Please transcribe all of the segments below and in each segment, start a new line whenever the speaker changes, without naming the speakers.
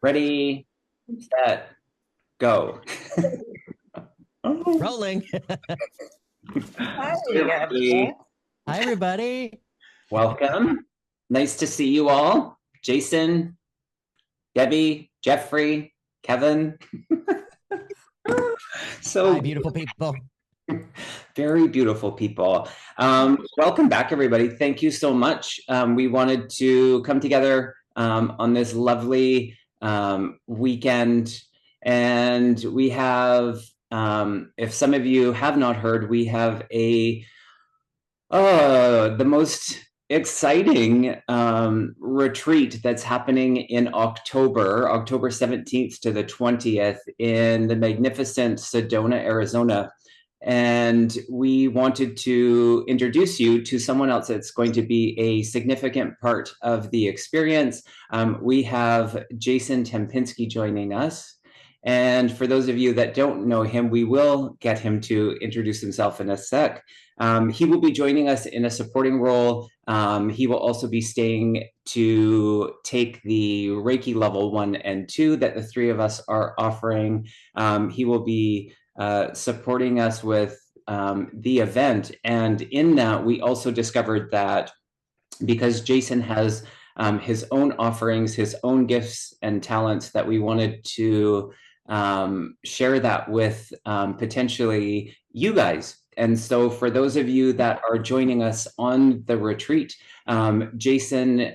Ready, set, go.
Rolling.
Hi,
Everybody,
Hi, everybody.
welcome. Nice to see you all. Jason, Debbie, Jeffrey, Kevin.
Hi, beautiful people.
Very beautiful people. Welcome back, everybody. Thank you so much. We wanted to come together on this lovely weekend, and we have, if some of you have not heard, we have the most exciting retreat that's happening in October 17th to the 20th in the magnificent Sedona, Arizona. And we wanted to introduce you to someone else that's going to be a significant part of the experience. We have Jason Tempinski joining us. And for those of you that don't know him, we will get him to introduce himself in a sec. He will be joining us in a supporting role. He will also be staying to take the Reiki level 1 and 2 that the three of us are offering. He will be supporting us with the event. And in that, we also discovered that because Jason has his own offerings, his own gifts and talents, that we wanted to share that with potentially you guys. And so for those of you that are joining us on the retreat, Jason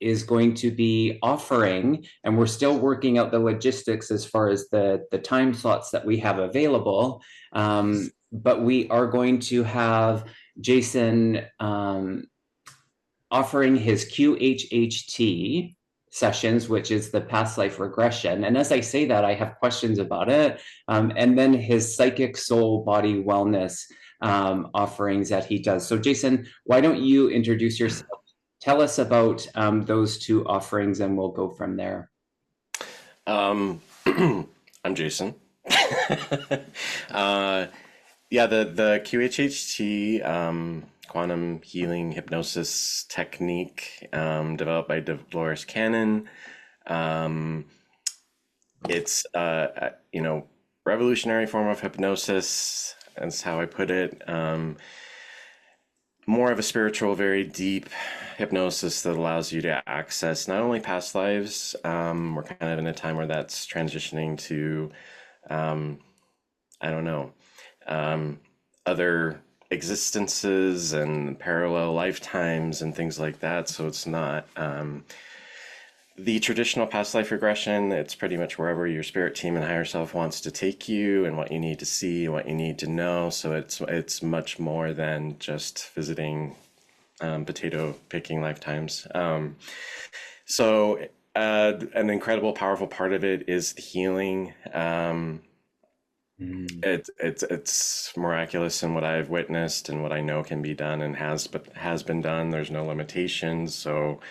is going to be offering, and we're still working out the logistics as far as the time slots that we have available, but we are going to have Jason offering his Qhht sessions, which is the past life regression. And as I say that, I have questions about it. And then his psychic soul body wellness offerings that he does. So Jason, why don't you introduce yourself? Tell us about those two offerings and we'll go from there.
I'm Jason. Yeah, the Qhht quantum healing hypnosis technique developed by Dolores Cannon. It's revolutionary form of hypnosis. That's how I put it. More of a spiritual, very deep hypnosis that allows you to access not only past lives. We're kind of in a time where that's transitioning to, other existences and parallel lifetimes and things like that. So it's not the traditional past life regression. It's pretty much wherever your spirit team and higher self wants to take you and what you need to see and what you need to know. So it's much more than just visiting potato picking lifetimes. So an incredible, powerful part of it is the healing. It's miraculous in what I've witnessed and what I know can be done and has been done. There's no limitations. So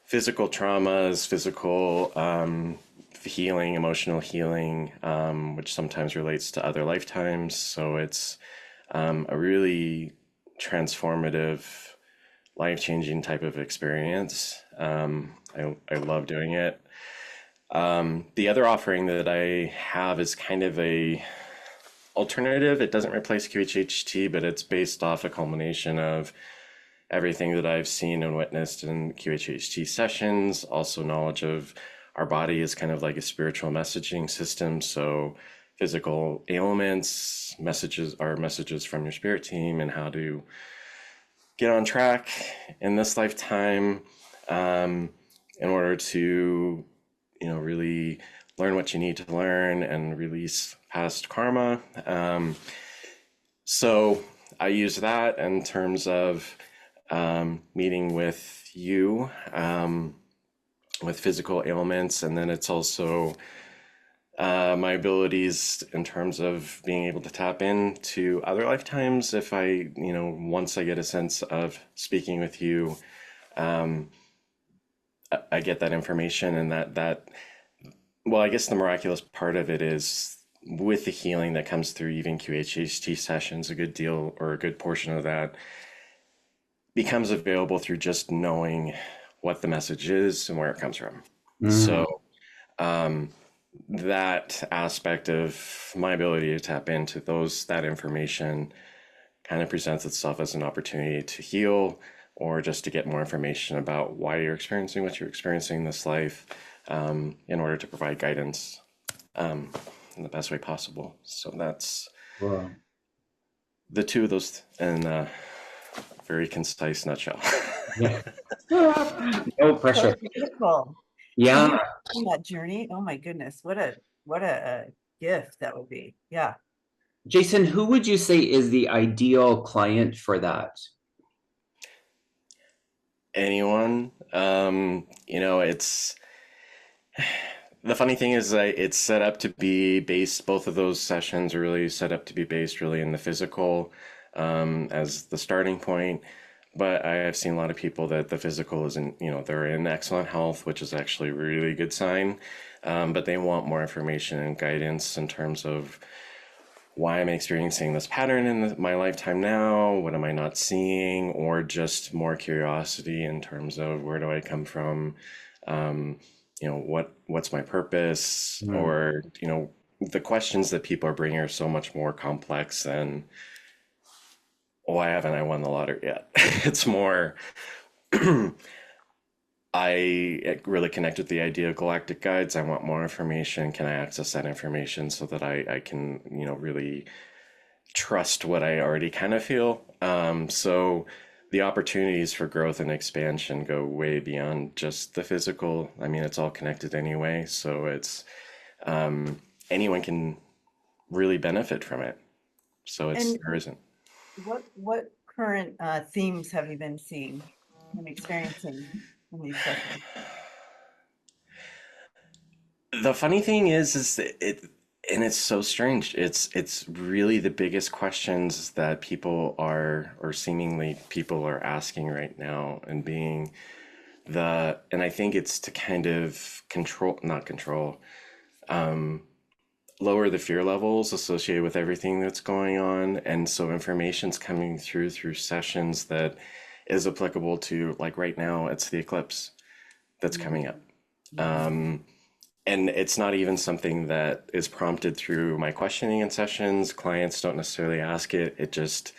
physical traumas, physical healing, emotional healing, which sometimes relates to other lifetimes. So it's a really transformative, life-changing type of experience. I love doing it. The other offering that I have is kind of a alternative. It doesn't replace Qhht, but it's based off a culmination of everything that I've seen and witnessed in Qhht sessions. Also knowledge of our body is kind of like a spiritual messaging system. So physical ailments, messages from your spirit team and how to get on track in this lifetime in order to really learn what you need to learn and release past karma. So I use that in terms of meeting with you with physical ailments. And then it's also my abilities in terms of being able to tap into other lifetimes. If I, once I get a sense of speaking with you, I get that information and well, I guess the miraculous part of it is with the healing that comes through even Qhht sessions, a good deal or a good portion of that becomes available through just knowing what the message is and where it comes from. So that aspect of my ability to tap into that information kind of presents itself as an opportunity to heal or just to get more information about why you're experiencing what you're experiencing in this life, in order to provide guidance in the best way possible. So that's
Wow.
the two of those in a very concise nutshell.
Yeah. No pressure.
So beautiful.
Yeah.
Can you imagine that journey? Oh my goodness, what a gift that would be. Yeah.
Jason, who would you say is the ideal client for that?
Anyone, it's the funny thing is that it's set up to be based, both of those sessions are really set up to be based really in the physical, as the starting point. But I have seen a lot of people that the physical isn't, they're in excellent health, which is actually a really good sign. But they want more information and guidance in terms of why I'm experiencing this pattern in my lifetime now, what am I not seeing, or just more curiosity in terms of where do I come from, what's my purpose, or the questions that people are bringing are so much more complex than why haven't I won the lottery yet. It's more I really connect with the idea of galactic guides. I want more information. Can I access that information so that I can, really trust what I already kind of feel? So the opportunities for growth and expansion go way beyond just the physical. I mean, it's all connected anyway. So it's anyone can really benefit from it. So
And
there isn't.
what current themes have you been seeing and experiencing in these sessions?
The funny thing is and it's so strange. It's really the biggest questions that people are, or seemingly people are asking right now, and and I think it's to kind of not control, lower the fear levels associated with everything that's going on. And so information's coming through sessions that is applicable to, like right now, it's the eclipse that's coming up. And it's not even something that is prompted through my questioning in sessions. Clients don't necessarily ask it. It just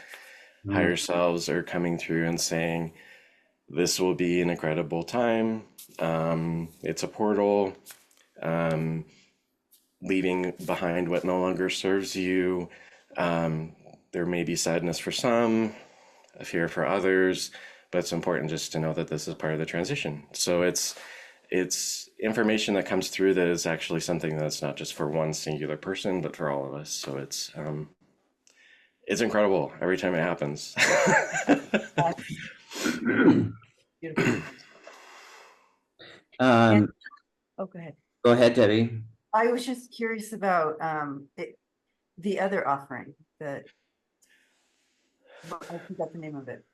higher selves are coming through and saying, this will be an incredible time. It's a portal, leaving behind what no longer serves you. There may be sadness for some, a fear for others, but it's important just to know that this is part of the transition. So it's information that comes through that is actually something that's not just for one singular person, but for all of us. So it's incredible every time it happens.
Beautiful.
Um,
Oh, go ahead.
Go ahead, Debbie.
I was just curious about the other offering that I forgot the name of it.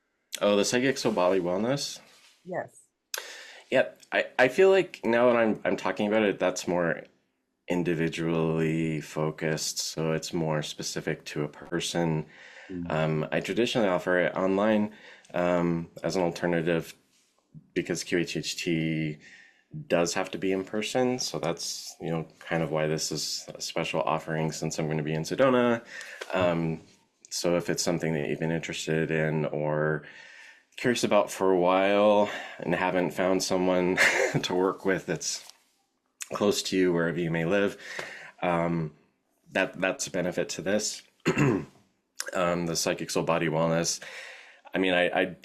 Oh, the Psychic Soul Body Wellness.
Yes.
Yep. I feel like now that I'm talking about it, that's more individually focused, so it's more specific to a person. I traditionally offer it online as an alternative because QHHT does have to be in person. So that's, kind of why this is a special offering, since I'm going to be in Sedona. So if it's something that you've been interested in or curious about for a while and haven't found someone to work with that's close to you wherever you may live, that's a benefit to this. The Psychic Soul Body Wellness. I mean, I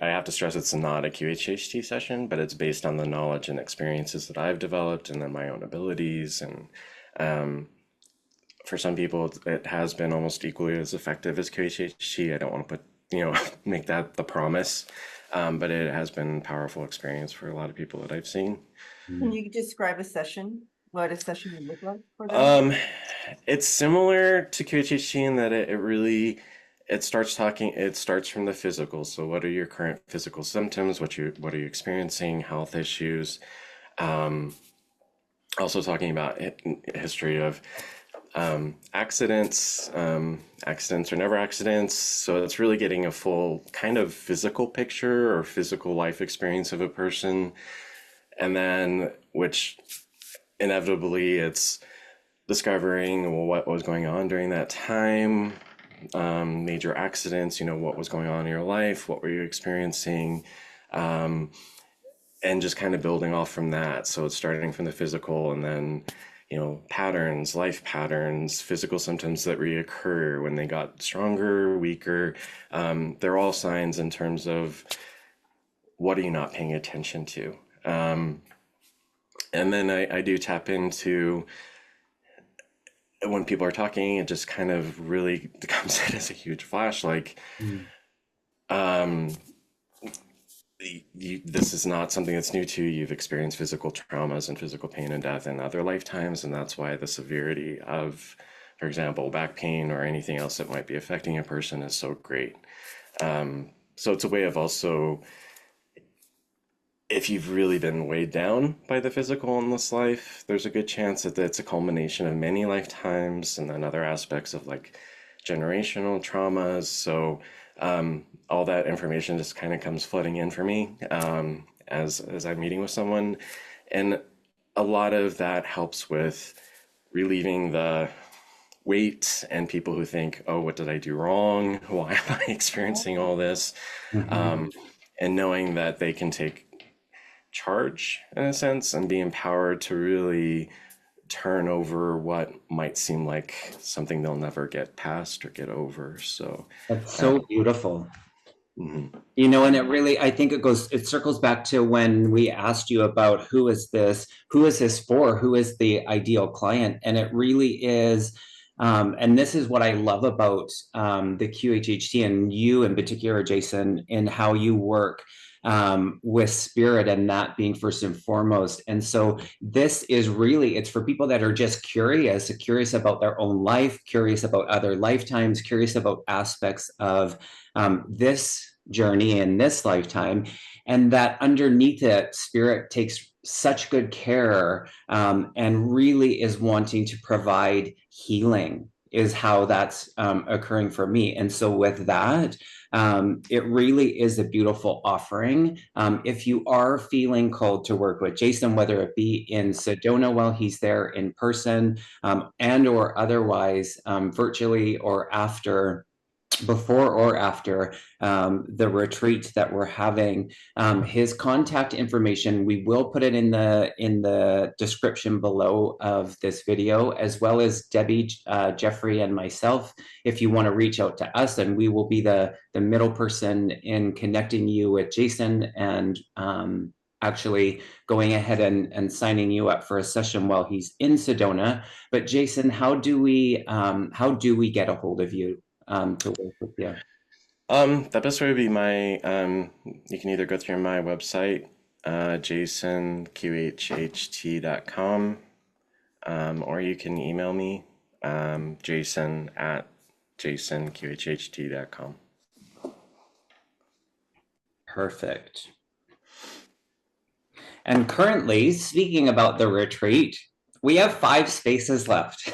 have to stress it's not a QHHT session, but it's based on the knowledge and experiences that I've developed and then my own abilities. And for some people, it has been almost equally as effective as QHHT. I don't want to make that the promise, but it has been a powerful experience for a lot of people that I've seen.
Can you describe a session? What a session would look like for them?
It's similar to QHHT in that it starts from the physical. So what are your current physical symptoms? What are you experiencing? Health issues. Also talking about history of accidents. Accidents or never accidents. So it's really getting a full kind of physical picture or physical life experience of a person. And then, which inevitably it's discovering, well, what was going on during that time, major accidents, what was going on in your life, what were you experiencing, um, and just kind of building off from that. So it's starting from the physical, and then patterns, life patterns, physical symptoms that reoccur when they got stronger, weaker. They're all signs in terms of what are you not paying attention to. And then I do tap into, when people are talking, it just kind of really comes in as a huge flash. Like,
Mm.
um, this is not something that's new to you. You've experienced physical traumas and physical pain and death in other lifetimes, and that's why the severity of, for example, back pain or anything else that might be affecting a person is so great. So it's a way of also, if you've really been weighed down by the physical in this life, there's a good chance that it's a culmination of many lifetimes, and then other aspects of like generational traumas. So all that information just kind of comes flooding in for me, as I'm meeting with someone, and a lot of that helps with relieving the weight and people who think, oh, what did I do wrong? Why am I experiencing all this?
Mhm.
And knowing that they can take charge in a sense and be empowered to really turn over what might seem like something they'll never get past or get over. So
That's so beautiful.
mhm.
And it really, I think it circles back to when we asked you about who is this for, who is the ideal client. And it really is, and this is what I love about the QHHT and you in particular, Jason, in how you work with spirit, and that being first and foremost. And so this is really, it's for people that are just curious about their own life, curious about other lifetimes, curious about aspects of this journey in this lifetime, and that underneath it, spirit takes such good care, and really is wanting to provide healing, is how that's occurring for me. And so with that, it really is a beautiful offering. If you are feeling called to work with Jason, whether it be in Sedona while he's there in person, and or otherwise virtually, or before or after the retreat that we're having, his contact information, we will put it in the description below of this video, as well as Debbie, Jeffrey, and myself, if you want to reach out to us, and we will be the middle person in connecting you with Jason, and actually going ahead and signing you up for a session while he's in Sedona. But Jason, how do we get a hold of you to work with you?
The best way would be you can either go through my website, jasonqhht.com, or you can email me, jason@jasonqhht.com.
Perfect. And currently, speaking about the retreat, we have 5 spaces left.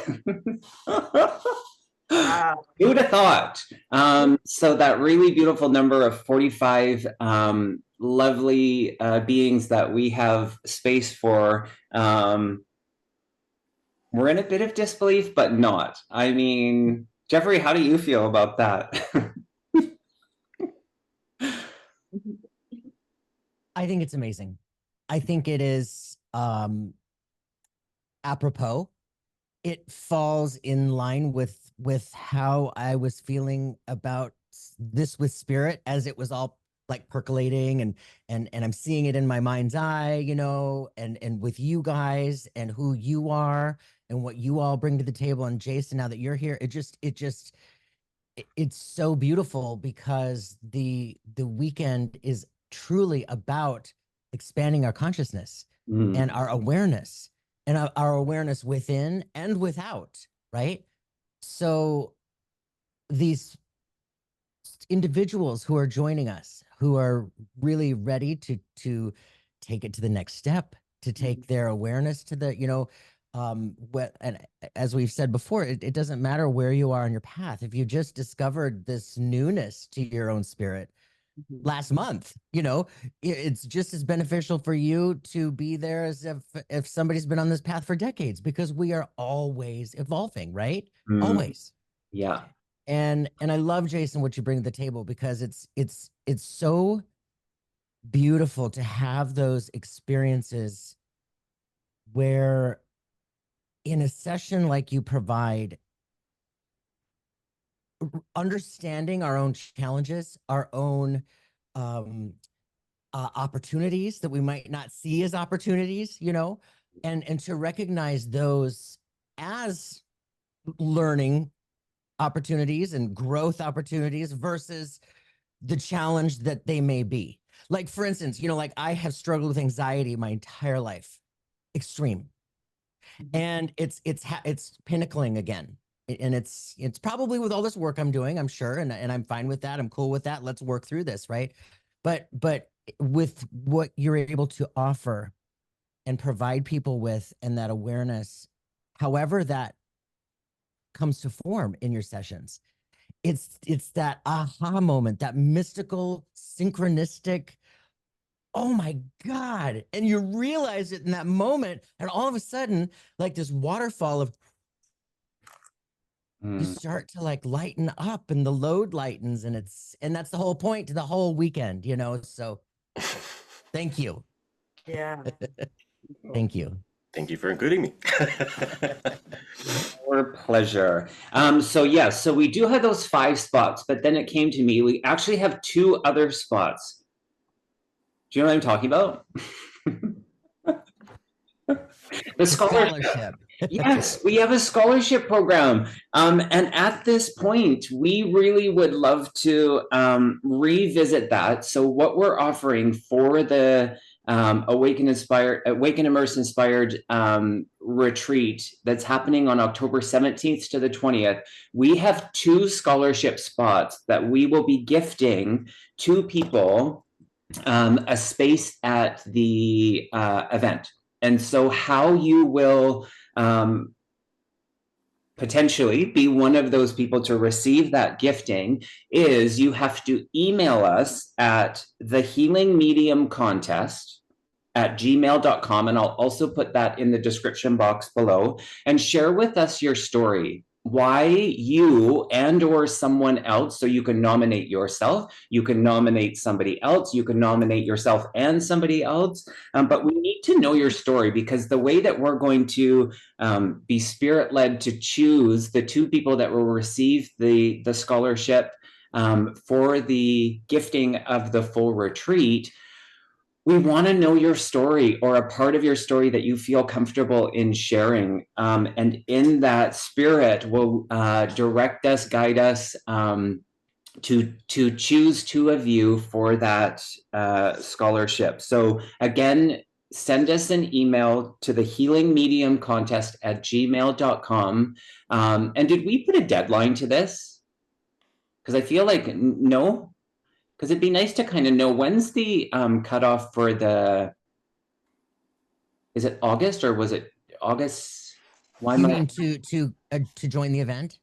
Wow.
Who'd have thought? So that really beautiful number of 45 lovely beings that we have space for. We're in a bit of disbelief, but not. I mean, Jeffrey, how do you feel about that?
I think it's amazing. I think it is apropos. It falls in line with how I was feeling about this with spirit as it was all like percolating, and I'm seeing it in my mind's eye, and with you guys and who you are and what you all bring to the table. And Jason, now that you're here, it's so beautiful, because the weekend is truly about expanding our consciousness and our awareness, and our awareness within and without, right? So these individuals who are joining us, who are really ready to take it to the next step, to take their awareness to the, and as we've said before, it doesn't matter where you are on your path. If you just discovered this newness to your own spirit, last month. You know, it's just as beneficial for you to be there as if somebody's been on this path for decades, because we are always evolving, right? Always.
Yeah.
And I love, Jason, what you bring to the table, because it's so beautiful to have those experiences where in a session like you provide, understanding our own challenges, our own opportunities that we might not see as opportunities, you know, and to recognize those as learning opportunities and growth opportunities versus the challenge that they may be. Like, for instance, you know, like I have struggled with anxiety my entire life, extreme, and it's pinnacling again. And it's probably with all this work I'm doing, I'm sure, and I'm fine with that. I'm cool with that. Let's work through this, right? But with what you're able to offer and provide people with, and that awareness, however that comes to form in your sessions, it's that aha moment, that mystical, synchronistic, oh my God. And you realize it in that moment, and all of a sudden, like this waterfall of, you start to like lighten up, and the load lightens, and that's the whole point to the whole weekend, you know? So thank you.
Yeah.
Thank you.
Thank you for including me.
Our pleasure. So yeah, so we do have those 5 spots, but then it came to me, we actually have 2 other spots. Do you know what I'm talking about? The scholarship. Yes, we have a scholarship program. And at this point, we really would love to revisit that. So what we're offering for the Awaken Immerse Inspired retreat that's happening on October 17th to the 20th, we have 2 scholarship spots that we will be gifting to people a space at the event. And so how you will potentially be one of those people to receive that gifting is you have to email us at thehealingmediumcontest@gmail.com, and I'll also put that in the description box below, and share with us your story, why you and or someone else. So you can nominate yourself, you can nominate somebody else, you can nominate yourself and somebody else, but we need to know your story, because the way that we're going to be spirit-led to choose the 2 people that will receive the scholarship for the gifting of the full retreat, we want to know your story, or a part of your story that you feel comfortable in sharing. And in that spirit will direct us, guide us to choose 2 of you for that scholarship. So again, send us an email to thehealingmediumcontest@gmail.com. And did we put a deadline to this? Because I feel like no. Because it'd be nice to kind of know, when's the cutoff for the, is it August or was it August? Why
You
am
mean to join the event?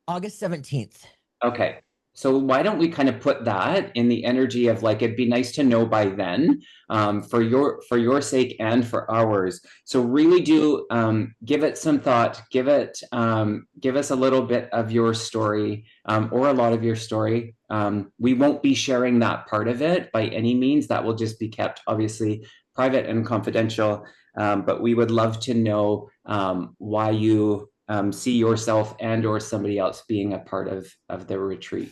August 17th.
Okay. So why don't we kind of put that in the energy of like, it'd be nice to know by then, for your sake and for ours. So really do give it some thought, give us a little bit of your story, or a lot of your story. We won't be sharing that part of it by any means. That will just be kept obviously private and confidential. But we would love to know why you see yourself and or somebody else being a part of the retreat.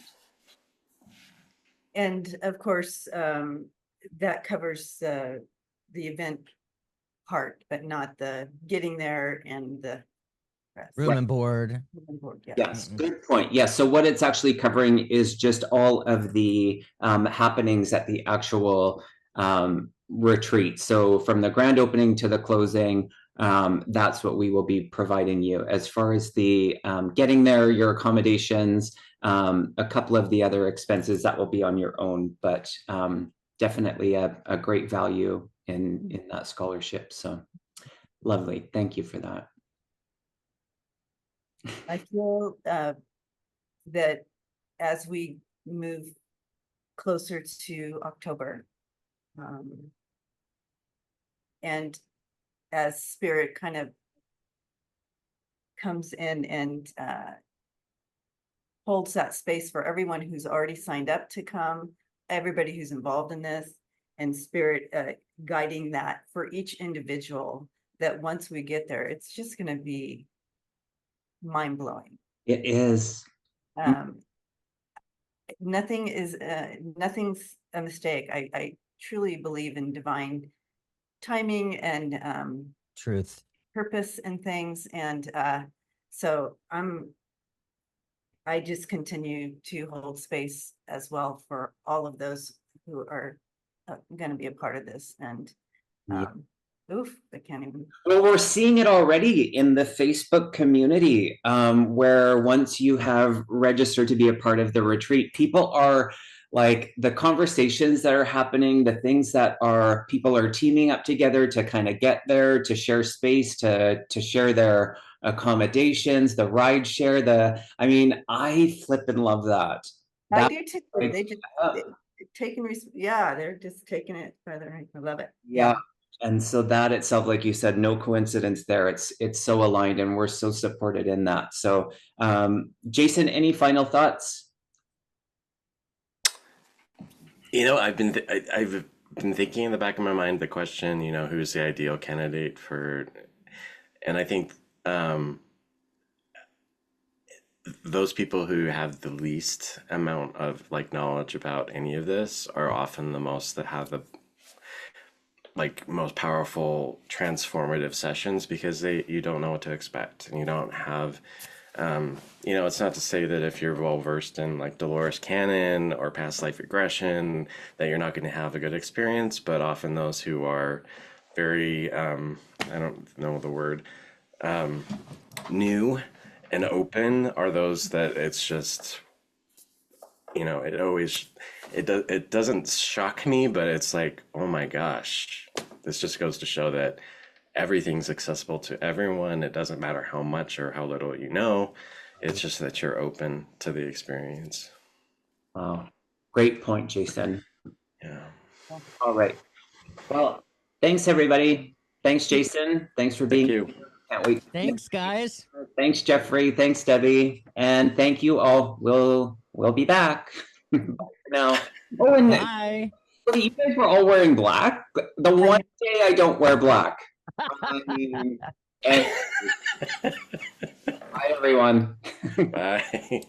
And of course, that covers the event part, but not the getting there and the rest.
Room and board.
Room and board, yeah.
Yes, good point. Yes, so what it's actually covering is just all of the happenings at the actual retreat. So from the grand opening to the closing, that's what we will be providing you. As far as the getting there, your accommodations, a couple of the other expenses, that will be on your own, but definitely a great value in that scholarship. So lovely. Thank you for that.
I feel that as we move closer to October. And as Spirit kind of comes in and holds that space for everyone who's already signed up to come, everybody who's involved in this, and Spirit guiding that for each individual, that once we get there, it's just going to be mind-blowing.
It is.
Nothing's a mistake. I truly believe in divine timing and
Truth.
purpose and things. And so I just continue to hold space as well for all of those who are going to be a part of this. And I can't even.
Well, we're seeing it already in the Facebook community, where once you have registered to be a part of the retreat, people are like, the conversations that are happening, the things that people are teaming up together to kind of get there, to share space, to share their accommodations, the ride share, I flip and love that.
I do too.
Like,
They just they're just taking it further. I love it.
Yeah. And so that itself, like you said, no coincidence there. It's so aligned, and we're so supported in that. So Jason, any final thoughts?
I've been thinking in the back of my mind the question, who's the ideal candidate for, and I think those people who have the least amount of knowledge about any of this are often the most that have the most powerful transformative sessions, because you don't know what to expect, and you don't have it's not to say that if you're well versed in Dolores Cannon or past life regression that you're not going to have a good experience, but often those who are very I don't know the word, new and open are those that it's just it doesn't shock me, but it's like, oh my gosh, this just goes to show that everything's accessible to everyone. It doesn't matter how much or how little you know. It's just that you're open to the experience.
Wow. Great point, Jason.
Yeah.
All right. Well, thanks everybody. Thanks, Jason. Thanks for being
here.
Can't wait.
Thanks, guys.
Thanks, Jeffrey. Thanks, Debbie. And thank you all. We'll be back. Now. Oh, and
Bye.
you guys were all wearing black. The one day I don't wear black. And bye, everyone.
Bye.